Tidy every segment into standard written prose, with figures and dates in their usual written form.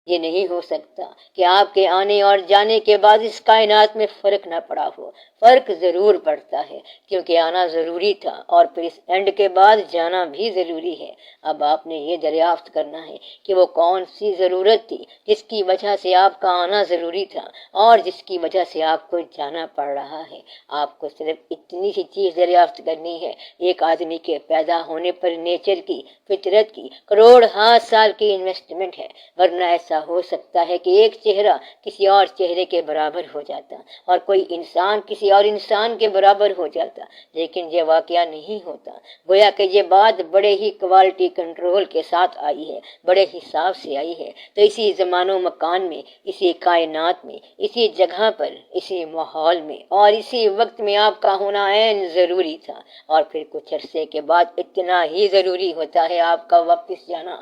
یہ نہیں ہو سکتا کہ آپ کے آنے اور جانے کے بعد اس کائنات میں فرق نہ پڑا ہو۔ فرق ضرور پڑتا ہے، کیونکہ آنا ضروری تھا اور پھر اس اینڈ کے بعد جانا بھی ضروری ہے۔ اب آپ نے یہ دریافت کرنا ہے کہ وہ کون سی ضرورت تھی جس کی وجہ سے آپ کا آنا ضروری تھا اور جس کی وجہ سے آپ کو جانا پڑ رہا ہے۔ آپ کو صرف اتنی سی چیز دریافت کرنی ہے، ایک آدمی کے پیدا ہونے پر نیچر کی، فطرت کی کروڑ سال کی انویسٹمنٹ ہے، ورنہ ایسا ہو سکتا ہے کہ ایک چہرہ کسی اور چہرے کے برابر ہو جاتا اور کوئی انسان کسی اور انسان کے برابر ہو جاتا، لیکن یہ واقعہ نہیں ہوتا۔ گویا کہ یہ بات بڑے ہی کوالٹی کنٹرول کے ساتھ آئی ہے، بڑے حساب سے آئی ہے۔ تو اسی زمان و مکان میں، اسی کائنات میں، اسی جگہ پر، اسی ماحول میں اور اسی وقت میں آپ کا ہونا عین ضروری تھا، اور پھر کچھ عرصے کے بعد اتنا ہی ضروری ہوتا ہے آپ کا واپس جانا۔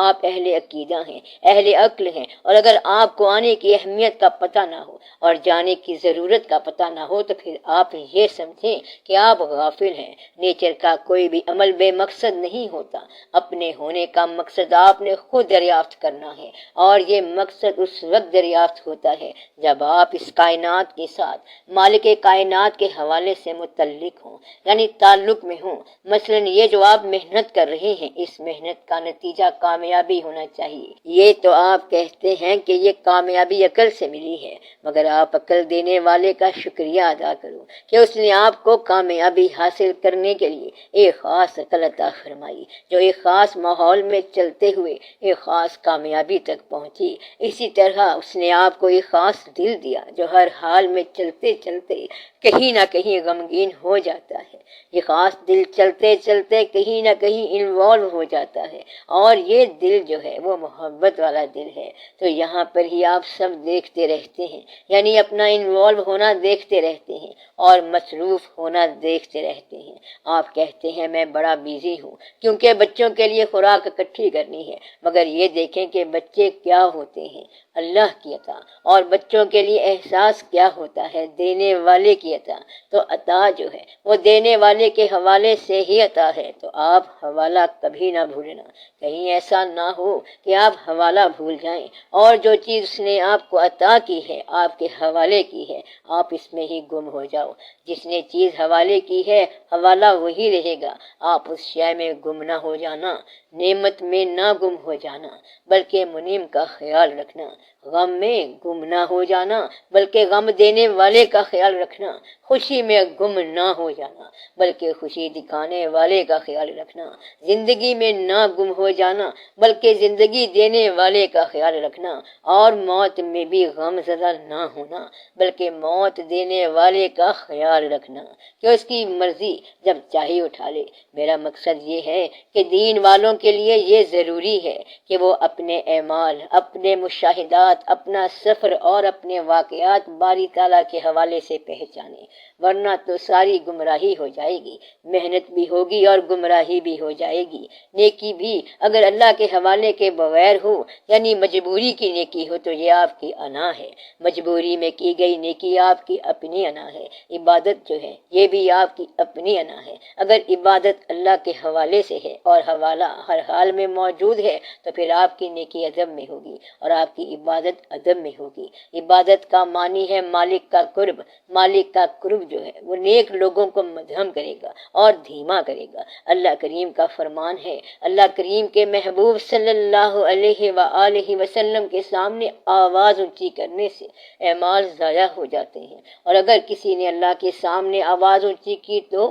آپ اہل عقیدہ ہیں، اہل عقل ہیں، اور اگر آپ کو آنے کی اہمیت کا پتہ نہ ہو اور جانے کی ضرورت کا پتہ نہ ہو تو پھر آپ یہ سمجھیں کہ آپ غافل ہیں۔ نیچر کا کوئی بھی عمل بے مقصد نہیں ہوتا۔ اپنے ہونے کا مقصد آپ نے خود دریافت کرنا ہے، اور یہ مقصد اس وقت دریافت ہوتا ہے جب آپ اس کائنات کے ساتھ مالک کائنات کے حوالے سے متعلق ہوں، یعنی تعلق میں ہوں۔ مثلا یہ جو آپ محنت کر رہے ہیں، اس محنت کا نتیجہ کامیابی ہونا چاہیے۔ یہ تو آپ کہتے ہیں کہ یہ کامیابی عقل سے ملی ہے، مگر آپ عقل دینے والے کا شکریہ ادا کرو کہ اس نے آپ کو کامیابی حاصل کرنے کے لیے ایک خاص عقل عطا فرمائی، جو ایک خاص ماحول میں چلتے ہوئے ایک خاص کامیابی تک پہنچی۔ اسی طرح اس نے آپ کو ایک خاص دل دیا جو ہر حال میں چلتے چلتے کہیں نہ کہیں غمگین ہو جاتا ہے۔ یہ خاص دل چلتے چلتے کہیں نہ کہیں انوالو ہو جاتا ہے، اور یہ دل جو ہے وہ محبت والا دل ہے۔ تو یہاں پر ہی آپ سب دیکھتے رہتے ہیں، یعنی اپنا انوالو ہونا دیکھتے رہتے ہیں اور مصروف ہونا دیکھتے رہتے ہیں۔ آپ کہتے ہیں میں بڑا بیزی ہوں کیونکہ بچوں کے لیے خوراک اکٹھی کرنی ہے، مگر یہ دیکھیں کہ بچے کیا ہوتے ہیں؟ اللہ کی عطا، اور بچوں کے لیے احساس کیا ہوتا ہے؟ دینے والے کی عطا۔ تو عطا جو ہے وہ دینے والے کے حوالے سے ہی عطا ہے، تو آپ حوالہ کبھی نہ بھولنا۔ کہیں ایسا نہ ہو کہ آپ حوالہ بھول جائیں اور جو چیز اس نے آپ کو عطا کی ہے، آپ کے حوالے کی ہے، آپ اس میں ہی گم ہو جاؤ۔ جس نے چیز حوالے کی ہے، حوالہ وہی رہے گا۔ آپ اس شے میں گم نہ ہو جانا، نعمت میں نہ گم ہو جانا، بلکہ منعم کا خیال رکھنا۔ غم میں گم نہ ہو جانا، بلکہ غم دینے والے کا خیال رکھنا۔ خوشی میں گم نہ ہو جانا، بلکہ خوشی دکھانے والے کا خیال رکھنا۔ زندگی میں نہ گم ہو جانا، بلکہ زندگی دینے والے کا خیال رکھنا۔ اور موت میں بھی غم زدہ نہ ہونا، بلکہ موت دینے والے کا خیال رکھنا کہ اس کی مرضی جب چاہے اٹھا لے۔ میرا مقصد یہ ہے کہ دین والوں کے لیے یہ ضروری ہے کہ وہ اپنے اعمال، اپنے مشاہدات، اپنا سفر اور اپنے واقعات باری تعالیٰ کے حوالے سے پہچانے، ورنہ تو ساری گمراہی ہو جائے گی۔ محنت بھی ہوگی اور گمراہی بھی ہو جائے گی۔ نیکی بھی اگر اللہ کے حوالے کے بغیر ہو، یعنی مجبوری کی نیکی ہو، تو یہ آپ کی انا ہے۔ مجبوری میں کی گئی نیکی آپ کی اپنی انا ہے۔ عبادت جو ہے یہ بھی آپ کی اپنی انا ہے۔ اگر عبادت اللہ کے حوالے سے ہے اور حوالہ ہر حال میں موجود ہے تو پھر آپ کی نیکی ادب میں ہوگی اور آپ کی عبادت ادب میں ہوگی۔ عبادت کا معنی ہے مالک کا قرب۔ مالک کا قرب جو ہے وہ نیک لوگوں کو مدھم کرے گا اور دھیما کرے گا۔ اللہ کریم کا فرمان ہے، اللہ کریم کے محبوب صلی اللہ علیہ وآلہ وسلم کے سامنے آواز اونچی کرنے سے اعمال ضائع ہو جاتے ہیں، اور اگر کسی نے اللہ کے سامنے آواز اونچی کی تو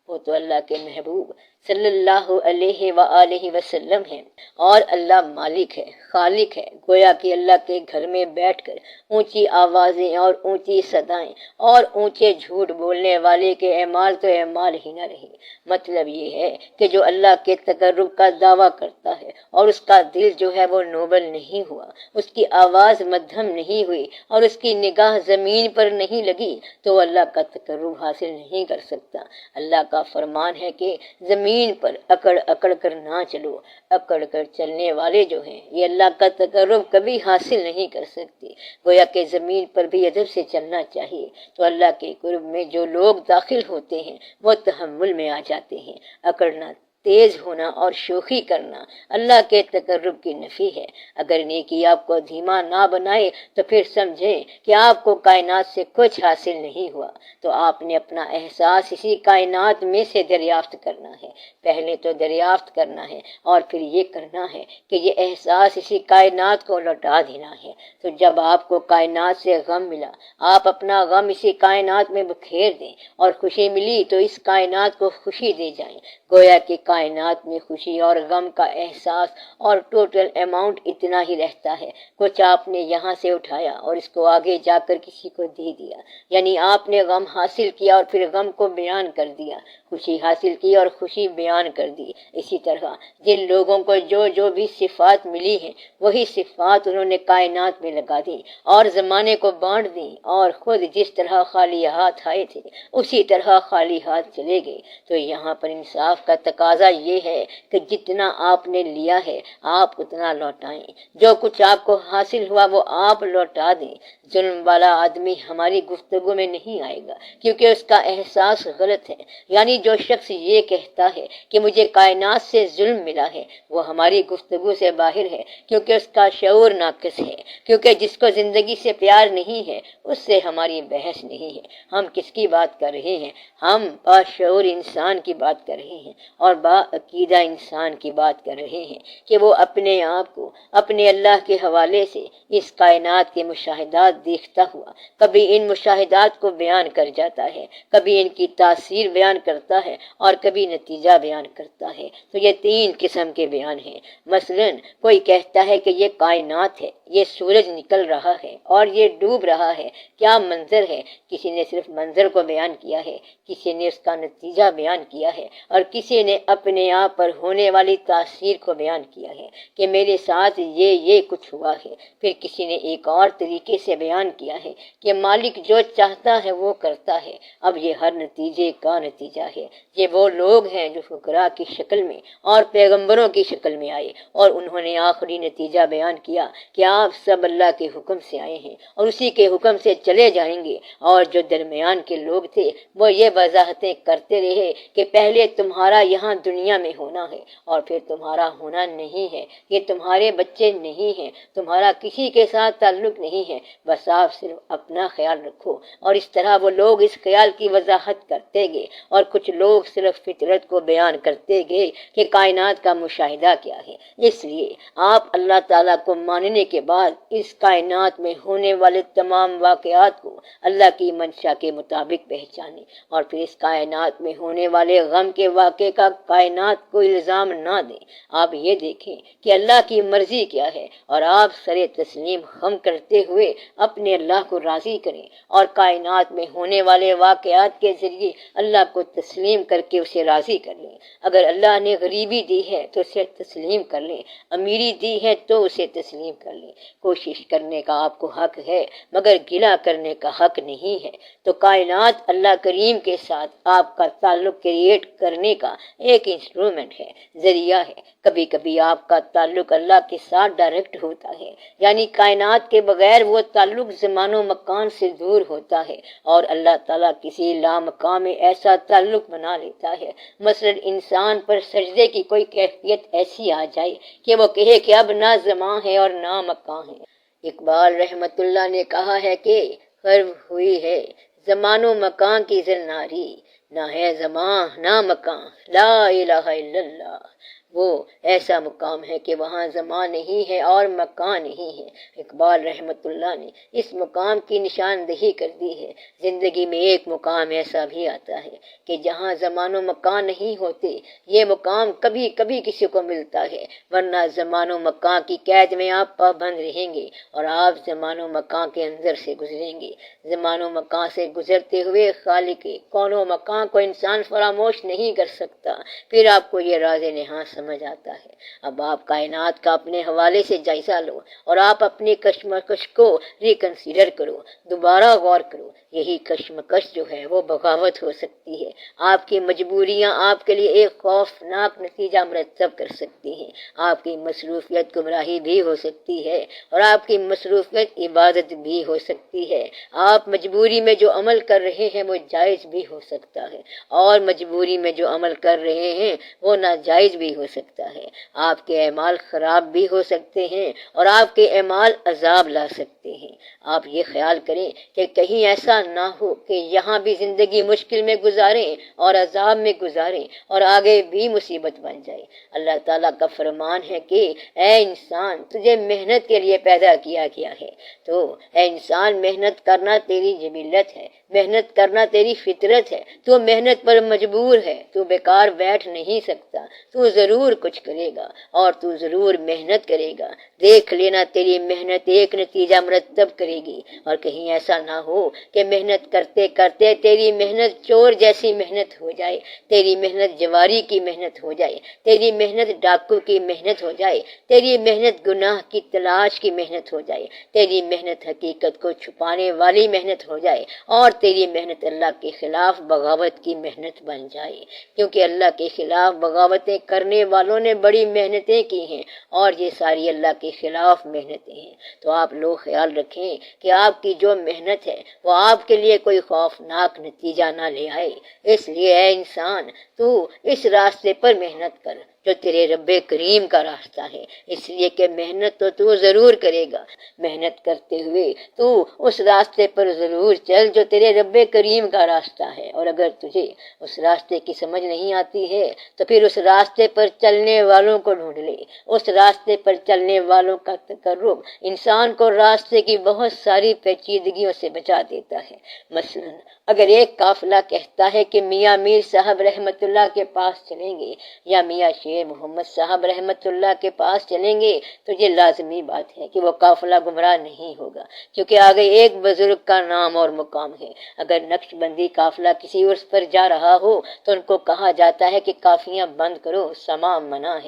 وہ تو اللہ کے محبوب صلی اللہ علیہ وآلہ وسلم ہے، اور اللہ مالک ہے، خالق ہے۔ گویا کہ اللہ کے گھر میں بیٹھ کر اونچی آوازیں اور اونچی صدائیں اور اونچے جھوٹ بولنے والے کے اعمال تو اعمال ہی نہ رہے۔ مطلب یہ ہے کہ جو اللہ کے تقرب کا دعویٰ کرتا ہے اور اس کا دل جو ہے وہ نوبل نہیں ہوا، اس کی آواز مدھم نہیں ہوئی اور اس کی نگاہ زمین پر نہیں لگی، تو وہ اللہ کا تقرب حاصل نہیں کر سکتا۔ اللہ کا فرمان ہے کہ زمین پر اکڑ اکڑ کر نہ چلو۔ اکڑ کر چلنے والے جو ہیں یہ اللہ کا تقرب کبھی حاصل نہیں کر سکتے۔ گویا کہ زمین پر بھی ادب سے چلنا چاہیے، تو اللہ کے قرب میں جو لوگ داخل ہوتے ہیں وہ تحمل میں آ جاتے ہیں۔ اکڑنا تیز ہونا اور شوخی کرنا اللہ کے تقرب کی نفی ہے۔ اگر نیکی آپ کو دھیما نہ بنائے تو پھر سمجھیں کہ آپ کو کائنات سے کچھ حاصل نہیں ہوا، تو آپ نے اپنا احساس اسی کائنات میں سے دریافت کرنا ہے۔ پہلے تو دریافت کرنا ہے اور پھر یہ کرنا ہے کہ یہ احساس اسی کائنات کو لوٹا دینا ہے۔ تو جب آپ کو کائنات سے غم ملا، آپ اپنا غم اسی کائنات میں بکھیر دیں، اور خوشی ملی تو اس کائنات کو خوشی دے جائیں۔ گویا کہ کائنات میں خوشی اور غم کا احساس اور ٹوٹل اماؤنٹ اتنا ہی رہتا ہے۔ کچھ آپ نے یہاں سے اٹھایا اور اس کو آگے جا کر کسی کو دے دیا، یعنی آپ نے غم حاصل کیا اور پھر غم کو بیان کر دیا، خوشی حاصل کی اور خوشی بیان کر دی۔ اسی طرح جن لوگوں کو جو بھی صفات ملی ہیں وہی صفات انہوں نے کائنات میں لگا دی اور زمانے کو بانٹ دی، اور خود جس طرح خالی ہاتھ آئے تھے اسی طرح خالی ہاتھ چلے گئے۔ تو یہاں پر انصاف کا تقاضا یہ ہے کہ جتنا آپ نے لیا ہے آپ اتنا لوٹائیں، جو کچھ آپ کو حاصل ہوا وہ آپ لوٹا دیں۔ ظلم والا آدمی ہماری گفتگو میں نہیں آئے گا کیونکہ اس کا احساس غلط ہے، یعنی جو شخص یہ کہتا ہے کہ مجھے کائنات سے ظلم ملا ہے وہ ہماری گفتگو سے باہر ہے، کیونکہ اس کا شعور ناقص ہے، کیونکہ جس کو زندگی سے پیار نہیں ہے اس سے ہماری بحث نہیں ہے۔ ہم کس کی بات کر رہے ہیں؟ ہم باشعور انسان کی بات کر رہے ہیں اور باعقیدہ انسان کی بات کر رہے ہیں کہ وہ اپنے آپ کو اپنے اللہ کے حوالے سے اس کائنات کے مشاہدات دیکھتا ہوا کبھی ان مشاہدات کو بیان کر جاتا ہے، کبھی ان کی تاثیر بیان کرتا ہے اور کبھی نتیجہ بیان کرتا ہے۔ تو یہ تین قسم کے بیان ہیں۔ مثلا کوئی کہتا ہے کہ یہ کائنات ہے، یہ سورج نکل رہا ہے اور یہ ڈوب رہا ہے، کیا منظر ہے۔ کسی نے صرف منظر کو بیان کیا ہے، کسی نے اس کا نتیجہ بیان کیا ہے، اور کسی نے اپنے آپ پر ہونے والی تاثیر کو بیان کیا ہے کہ میرے ساتھ یہ کچھ ہوا ہے۔ پھر کسی نے ایک اور طریقے سے بیان کیا ہے کہ مالک جو چاہتا ہے وہ کرتا ہے۔ اب یہ ہر نتیجے کا نتیجہ ہے۔ یہ وہ لوگ ہیں جو فقراء کی شکل میں اور پیغمبروں کی شکل میں آئے اور انہوں نے آخری نتیجہ بیان کیا کہ آپ سب اللہ کے حکم سے آئے ہیں اور اسی کے حکم سے چلے جائیں گے۔ اور جو درمیان کے لوگ تھے وہ یہ وضاحتیں کرتے رہے کہ پہلے تمہارا یہاں دنیا میں ہونا ہے اور پھر تمہارا ہونا نہیں ہے، یہ تمہارے بچے نہیں ہیں، تمہارا کسی کے ساتھ تعلق نہیں ہے، بس آپ صرف اپنا خیال رکھو۔ اور اس طرح وہ لوگ اس خیال کی وضاحت کرتے گئے اور کچھ لوگ صرف فطرت کو بیان کرتے گئے کہ کائنات کا مشاہدہ کیا ہے۔ اس لیے آپ اللہ تعالیٰ کو ماننے کے بعد اس کائنات میں ہونے والے تمام واقعات کو اللہ کی منشا کے مطابق پہچانیں، اور پھر اس کائنات میں ہونے والے غم کے واقعے کا کائنات کو الزام نہ دیں۔ آپ یہ دیکھیں کہ اللہ کی مرضی کیا ہے اور آپ سر تسلیم خم کرتے ہوئے اپنے اللہ کو راضی کریں اور کائنات میں ہونے والے واقعات کے ذریعے اللہ کو تسلیم کر کے اسے راضی کر لیں۔ اگر اللہ نے غریبی دی ہے تو اسے تسلیم کر لیں، امیری دی ہے تو اسے تسلیم کر لیں۔ کوشش کرنے کا آپ کو حق ہے مگر گلہ کرنے کا حق نہیں ہے۔ تو کائنات اللہ کریم کے ساتھ آپ کا تعلق کریٹ کرنے کا ایک انسٹرومنٹ ہے، ذریعہ ہے۔ کبھی کبھی آپ کا تعلق اللہ کے ساتھ ڈائریکٹ ہوتا ہے، یعنی کائنات کے بغیر وہ تعلق زمان و مکان سے دور ہوتا ہے، اور اللہ تعالیٰ کسی لامکان میں ایسا تعلق بنا لیتا ہے۔ مثلا انسان پر سجدے کی کوئی کیفیت ایسی آ جائے کہ وہ کہے کہ اب نہ زمان ہے اور نہ مکان ہے۔ اقبال رحمت اللہ نے کہا ہے کہ خرب ہوئی ہے زمان و مکان کی زلناری، نہ ہے زمان نہ مکان، لا الہ الا اللہ۔ وہ ایسا مقام ہے کہ وہاں زمان نہیں ہے اور مکان نہیں ہے۔ اقبال رحمت اللہ نے اس مقام کی نشاندہی کر دی ہے۔ زندگی میں ایک مقام ایسا بھی آتا ہے کہ جہاں زمان و مکان نہیں ہوتے، یہ مقام کبھی کبھی کسی کو ملتا ہے، ورنہ زمان و مکان کی قید میں آپ پابند رہیں گے اور آپ زمان و مکان کے اندر سے گزریں گے۔ زمان و مکان سے گزرتے ہوئے خالق کون و مکان کو انسان فراموش نہیں کر سکتا۔ پھر آپ کو یہ راز نہاں سمجھ آتا ہے۔ اب آپ کائنات کا اپنے حوالے سے جائزہ لو اور آپ اپنی کشمکش کو ریکنسیڈر کرو، دوبارہ غور کرو۔ یہی کشمکش جو ہے وہ بغاوت ہو سکتی ہے۔ آپ کی مجبوریاں آپ کے لیے ایک خوفناک نتیجہ مرتب کر سکتی ہیں۔ آپ کی مصروفیت گمراہی بھی ہو سکتی ہے اور آپ کی مصروفیت عبادت بھی ہو سکتی ہے۔ آپ مجبوری میں جو عمل کر رہے ہیں وہ جائز بھی ہو سکتا ہے اور مجبوری میں جو عمل کر رہے ہیں وہ ناجائز بھی ہو سکتا ہے۔ آپ کے اعمال خراب بھی ہو سکتے ہیں اور آپ کے اعمال عذاب لا سکتے ہیں۔ آپ یہ خیال کریں کہ کہیں ایسا نہ ہو کہ یہاں بھی زندگی مشکل میں گزاریں اور عذاب میں گزاریں اور آگے بھی مصیبت بن جائے۔ اللہ تعالیٰ کا فرمان ہے کہ اے انسان، تجھے محنت کے لیے پیدا کیا گیا ہے، تو اے انسان محنت کرنا تیری جبلت ہے، محنت کرنا تیری فطرت ہے، تو محنت پر مجبور ہے، تو بیکار بیٹھ نہیں سکتا، تو ضرور کچھ کرے گا اور تو ضرور محنت کرے گا۔ دیکھ لینا تیری محنت ایک نتیجہ مرتب کرے گی، اور کہیں ایسا نہ ہو کہ محنت کرتے کرتے تیری محنت چور جیسی محنت ہو جائے، تیری محنت جواری کی محنت ہو جائے، تیری محنت ڈاکو کی محنت ہو جائے، تیری محنت گناہ کی تلاش کی محنت ہو جائے، تیری محنت حقیقت کو چھپانے والی محنت ہو جائے، اور تیری محنت اللہ کے خلاف بغاوت کی محنت بن جائے۔ کیونکہ اللہ کے خلاف بغاوتیں کرنے والوں نے بڑی محنتیں کی ہیں اور یہ ساری اللہ کے خلاف محنتیں ہیں۔ تو آپ لوگ خیال رکھیں کہ آپ کی جو محنت ہے وہ آپ کے لیے کوئی خوفناک نتیجہ نہ لے آئے۔ اس لیے اے انسان، تو اس راستے پر محنت کر جو تیرے رب کریم کا راستہ ہے، اس لیے کہ محنت تو ضرور کرے گا۔ محنت کرتے ہوئے تو اس راستے پر ضرور چل جو تیرے رب کریم کا راستہ ہے، اور اگر تجھے اس راستے کی سمجھ نہیں آتی ہے تو پھر اس راستے پر چلنے والوں کو ڈھونڈ لے۔ اس راستے پر چلنے والوں کا تقرب انسان کو راستے کی بہت ساری پیچیدگیوں سے بچا دیتا ہے۔ مثلا اگر ایک قافلہ کہتا ہے کہ میاں میر صاحب رحمت اللہ کے پاس چلیں گے یا میاں شیر محمد صاحب رحمت اللہ کے پاس چلیں گے، تو یہ لازمی بات ہے کہ وہ قافلہ گمراہ نہیں ہوگا، کیونکہ آگے ایک بزرگ کا نام اور مقام ہے۔ اگر نقش بندی قافلہ کسی عرس پر جا رہا ہو تو ان کو کہا جاتا ہے کہ کافیاں بند کرو، سماع منع ہے۔